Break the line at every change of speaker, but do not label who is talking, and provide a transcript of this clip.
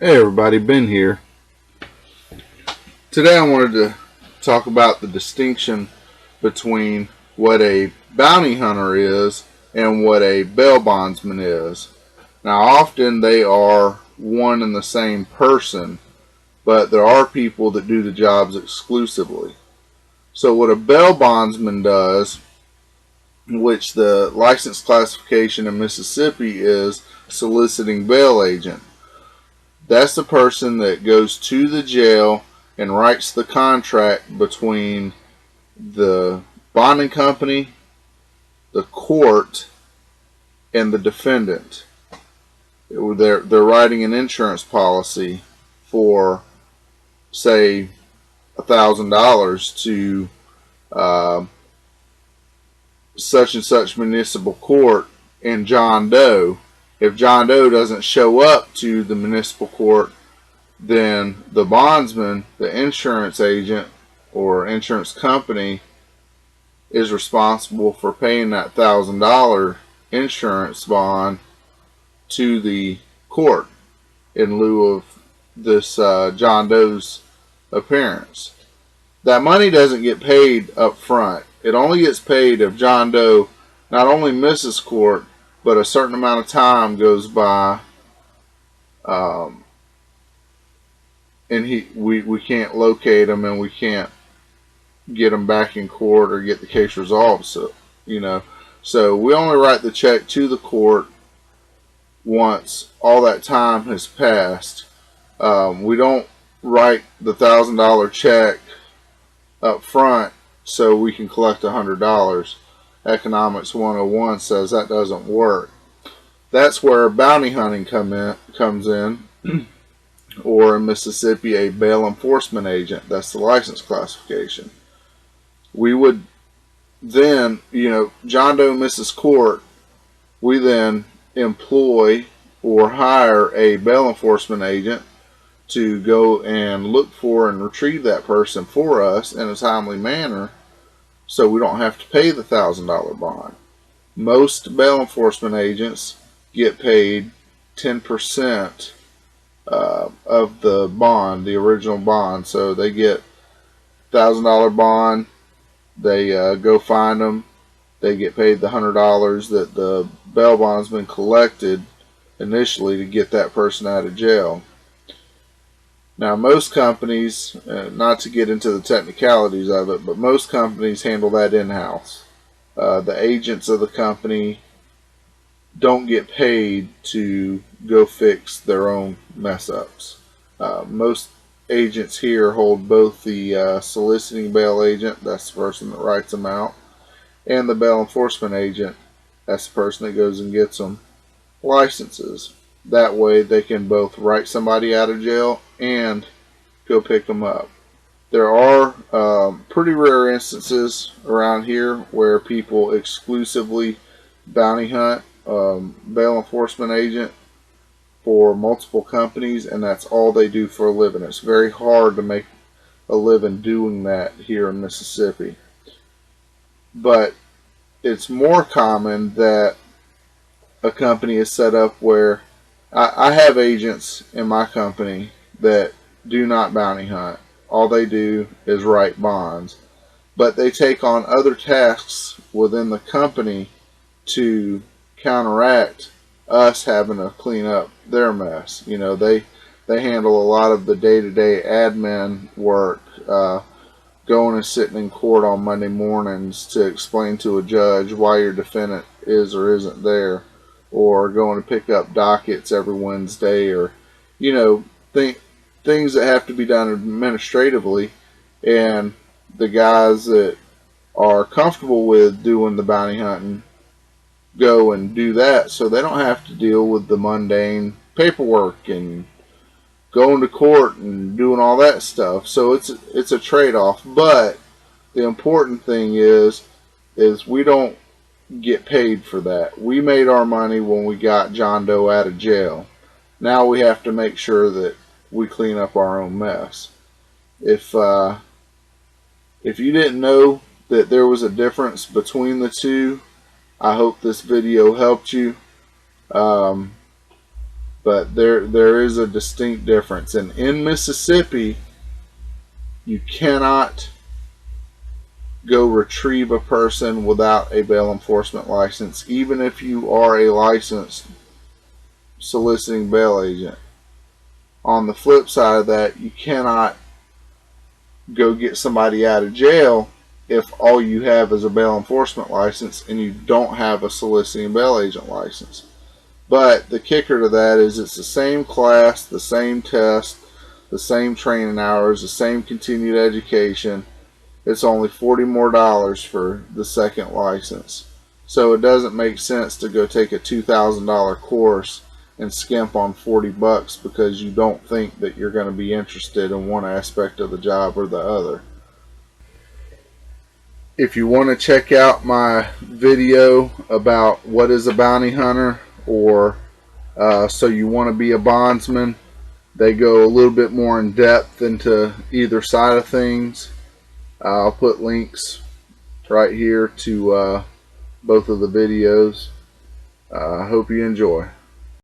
Hey everybody, Ben here. Today I wanted to talk about the distinction between what a bounty hunter is and what a bail bondsman is. Now often they are one and the same person, but there are people that do the jobs exclusively. So what a bail bondsman does, which the license classification in Mississippi is soliciting bail agent. That's the person that goes to the jail and writes the contract between the bonding company, the court, and the defendant. They're writing an insurance policy for, say, $1,000 to uh, such and such municipal court in John Doe. If John Doe doesn't show up to the municipal court, then the bondsman, the insurance agent or insurance company, is responsible for paying that $1,000 insurance bond to the court in lieu of this John Doe's appearance. That money doesn't get paid up front. It only gets paid if John Doe not only misses court, but a certain amount of time goes by, and we can't locate him and we can't get him back in court or get the case resolved. So we only write the check to the court once all that time has passed. We don't write the $1,000 check up front so we can collect $100. Economics 101 says that doesn't work. That's where bounty hunting comes in, or in Mississippi, a bail enforcement agent. That's the license classification. We would then, John Doe misses court, we then employ or hire a bail enforcement agent to go and look for and retrieve that person for us in a timely manner so we don't have to pay the $1,000 bond. Most bail enforcement agents get paid 10% of the bond, the original bond. So they get $1,000 bond, they go find them, they get paid the $100 that the bail bondsman collected initially to get that person out of jail. Now most companies, not to get into the technicalities of it, but most companies handle that in-house. The agents of the company don't get paid to go fix their own mess-ups. Most agents here hold both the soliciting bail agent, that's the person that writes them out, and the bail enforcement agent, that's the person that goes and gets them licenses. That way they can both write somebody out of jail and go pick them up. There are pretty rare instances around here where people exclusively bounty hunt bail enforcement agent for multiple companies, and that's all they do for a living. It's very hard to make a living doing that here in Mississippi. But it's more common that a company is set up where I have agents in my company that do not bounty hunt. All they do is write bonds. But they take on other tasks within the company to counteract us having to clean up their mess. They handle a lot of the day-to-day admin work, going and sitting in court on Monday mornings to explain to a judge why your defendant is or isn't there, or going to pick up dockets every Wednesday, or things that have to be done administratively. And the guys that are comfortable with doing the bounty hunting go and do that, so they don't have to deal with the mundane paperwork and going to court and doing all that stuff. So it's a trade-off. But the important thing is we don't get paid for that. We made our money when we got John Doe out of jail. Now we have to make sure that we clean up our own mess. If you didn't know that there was a difference between the two, I hope this video helped you. but there is a distinct difference. And in Mississippi, you cannot go retrieve a person without a bail enforcement license, even if you are a licensed soliciting bail agent. On the flip side of that, you cannot go get somebody out of jail if all you have is a bail enforcement license and you don't have a soliciting bail agent license. But the kicker to that is it's the same class, the same test, the same training hours, the same continued education. It's only $40 more for the second license. So it doesn't make sense to go take a $2,000 course and skimp on $40 because you don't think that you're going to be interested in one aspect of the job or the other. If you want to check out my video about what is a bounty hunter, or so you want to be a bondsman, they go a little bit more in depth into either side of things. I'll put links right here to both of the videos. I hope you enjoy.